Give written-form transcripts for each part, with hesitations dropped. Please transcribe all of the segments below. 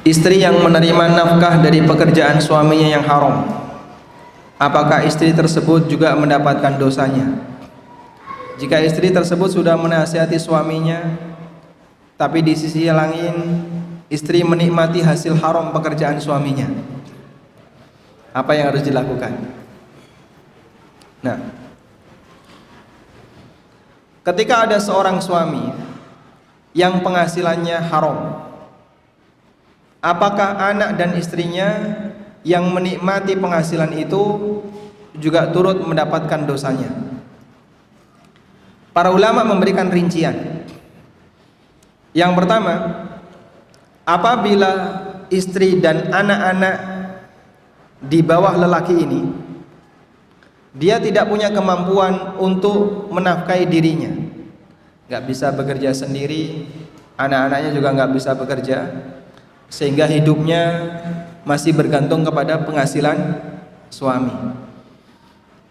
Istri yang menerima nafkah dari pekerjaan suaminya yang haram, apakah istri tersebut juga mendapatkan dosanya? Jika istri tersebut sudah menasihati suaminya, tapi di sisi lain istri menikmati hasil haram pekerjaan suaminya, apa yang harus dilakukan? Nah, ketika ada seorang suami yang penghasilannya haram, apakah anak dan istrinya yang menikmati penghasilan itu juga turut mendapatkan dosanya? Para ulama memberikan rincian. Yang pertama, apabila istri dan anak-anak di bawah lelaki ini dia tidak punya kemampuan untuk menafkahi dirinya, nggak bisa bekerja sendiri, anak-anaknya juga nggak bisa bekerja, sehingga hidupnya masih bergantung kepada penghasilan suami,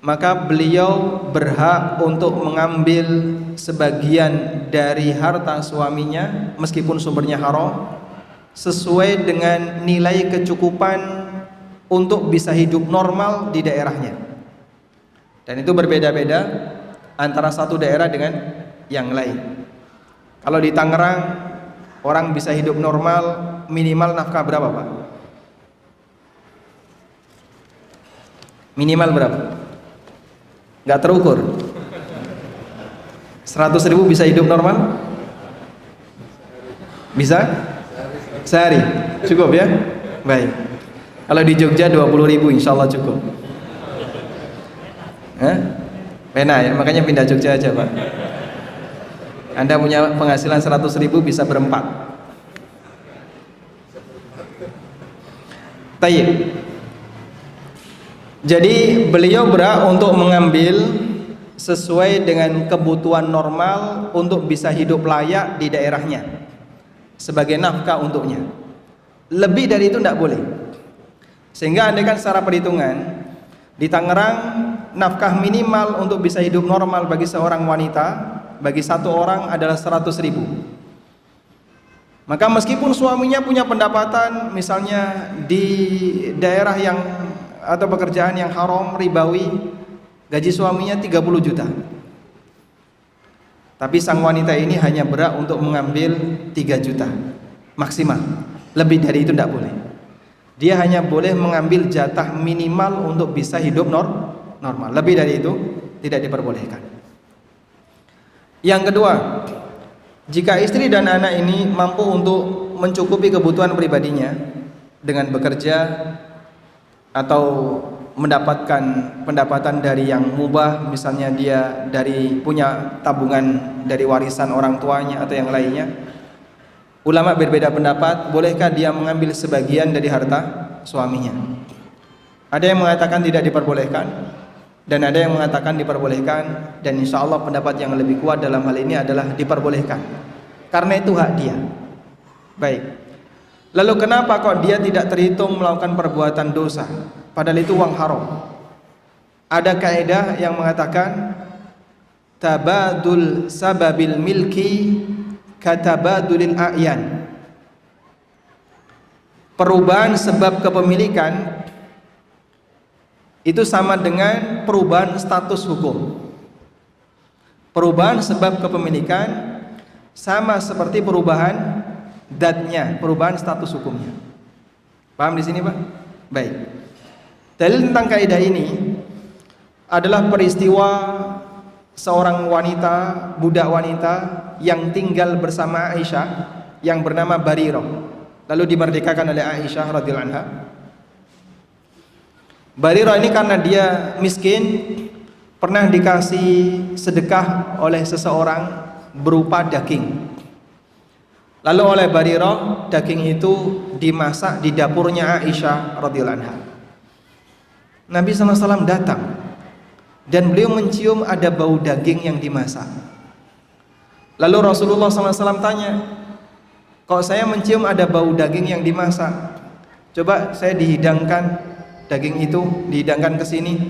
maka beliau berhak untuk mengambil sebagian dari harta suaminya meskipun sumbernya haram, sesuai dengan nilai kecukupan untuk bisa hidup normal di daerahnya. Dan itu berbeda-beda antara satu daerah dengan yang lain. Kalau di Tangerang orang bisa hidup normal minimal nafkah berapa, Pak? Minimal berapa? Nggak terukur. 100.000 bisa hidup normal? Bisa? Sehari? Cukup ya? Baik. Kalau di Jogja 20.000 insya Allah cukup. Pena ya, makanya pindah Jogja aja, Pak. Anda punya penghasilan 100.000 bisa berempat. Tayyib. Jadi beliau berhak untuk mengambil sesuai dengan kebutuhan normal untuk bisa hidup layak di daerahnya sebagai nafkah untuknya. Lebih dari itu tidak boleh. Sehingga andaikan secara perhitungan di Tangerang nafkah minimal untuk bisa hidup normal bagi seorang wanita, bagi satu orang adalah 100.000. Maka meskipun suaminya punya pendapatan misalnya di daerah yang atau pekerjaan yang haram, ribawi, gaji suaminya 30 juta, tapi sang wanita ini hanya berhak untuk mengambil 3 juta maksimal. Lebih dari itu tidak boleh. Dia hanya boleh mengambil jatah minimal untuk bisa hidup normal. Lebih dari itu tidak diperbolehkan. Yang kedua, jika istri dan anak ini mampu untuk mencukupi kebutuhan pribadinya dengan bekerja atau mendapatkan pendapatan dari yang mubah, misalnya dia dari punya tabungan dari warisan orang tuanya atau yang lainnya, ulama berbeda pendapat, bolehkah dia mengambil sebagian dari harta suaminya? Ada yang mengatakan tidak diperbolehkan, dan ada yang mengatakan diperbolehkan, dan insya Allah pendapat yang lebih kuat dalam hal ini adalah diperbolehkan, karena itu hak dia. Baik. Lalu kenapa kok dia tidak terhitung melakukan perbuatan dosa, padahal itu uang haram? Ada kaidah yang mengatakan tabadul sababil milki katabadulil a'yan. Perubahan sebab kepemilikan itu sama dengan perubahan status hukum. Perubahan sebab kepemilikan sama seperti perubahan datnya, perubahan status hukumnya. Paham di sini, Pak? Baik. Dalil tentang kaidah ini adalah peristiwa seorang wanita, budak wanita yang tinggal bersama Aisyah yang bernama Barirah, lalu dimerdekakan oleh Aisyah radhiyallahu anha. Barirah ini karena dia miskin, pernah dikasih sedekah oleh seseorang berupa daging. Lalu oleh Barirah daging itu dimasak di dapurnya Aisyah radhiyallahu anha. Nabi SAW datang dan beliau mencium ada bau daging yang dimasak. Lalu Rasulullah SAW tanya, kok saya mencium ada bau daging yang dimasak? Coba saya dihidangkan daging itu, dihidangkan ke sini.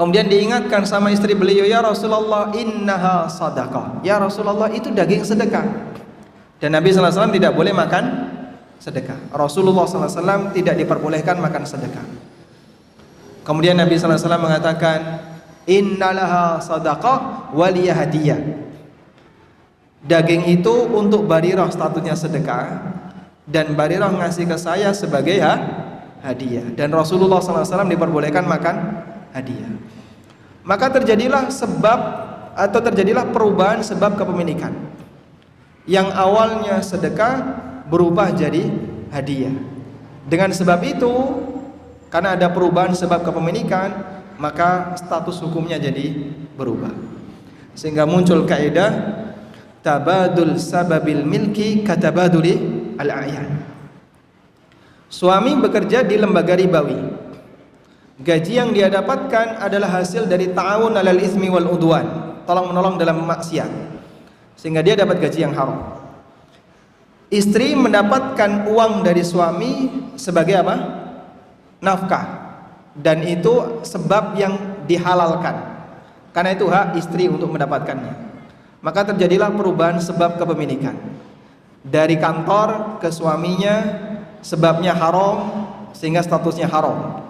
Kemudian diingatkan sama istri beliau, ya Rasulullah, innaha sadaqah. Ya Rasulullah, itu daging sedekah. Dan Nabi SAW tidak boleh makan sedekah. Rasulullah SAW tidak diperbolehkan makan sedekah. Kemudian Nabi SAW mengatakan, innalaha sadaqah waliyah hadiyah. Daging itu untuk Barirah statusnya sedekah, dan Barirah ngasih ke saya sebagai hadiah. Dan Rasulullah SAW diperbolehkan makan hadiah. Maka terjadilah perubahan sebab kepemilikan. Yang awalnya sedekah berubah jadi hadiah. Dengan sebab itu, karena ada perubahan sebab kepemilikan, maka status hukumnya jadi berubah. Sehingga muncul kaidah tabadul sababil milki katabaduli al-a'yan. Suami bekerja di lembaga ribawi. Gaji yang dia dapatkan adalah hasil dari ta'awun 'alal itsmi wal udwan, tolong-menolong dalam maksiat. Sehingga dia dapat gaji yang haram. Istri mendapatkan uang dari suami sebagai apa? Nafkah. Dan itu sebab yang dihalalkan. Karena itu hak istri untuk mendapatkannya. Maka terjadilah perubahan sebab kepemilikan. Dari kantor ke suaminya sebabnya haram sehingga statusnya haram.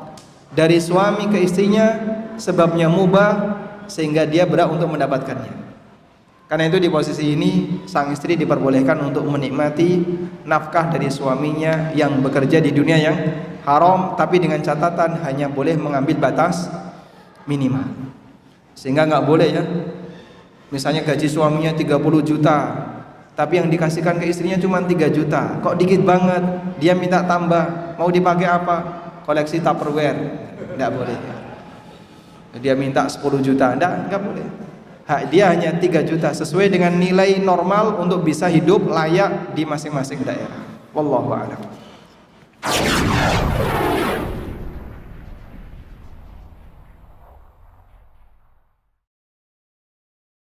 Dari suami ke istrinya sebabnya mubah sehingga dia berhak untuk mendapatkannya. Karena itu di posisi ini sang istri diperbolehkan untuk menikmati nafkah dari suaminya yang bekerja di dunia yang haram, tapi dengan catatan hanya boleh mengambil batas minimal. Sehingga nggak boleh ya, misalnya gaji suaminya 30 juta, tapi yang dikasihkan ke istrinya cuma 3 juta. Kok dikit banget? Dia minta tambah, mau dipakai apa? Koleksi Tupperware. Nggak boleh ya. Dia minta 10 juta, nggak boleh. Hak dia hanya 3 juta sesuai dengan nilai normal untuk bisa hidup layak di masing-masing daerah. Wallahu a'lam.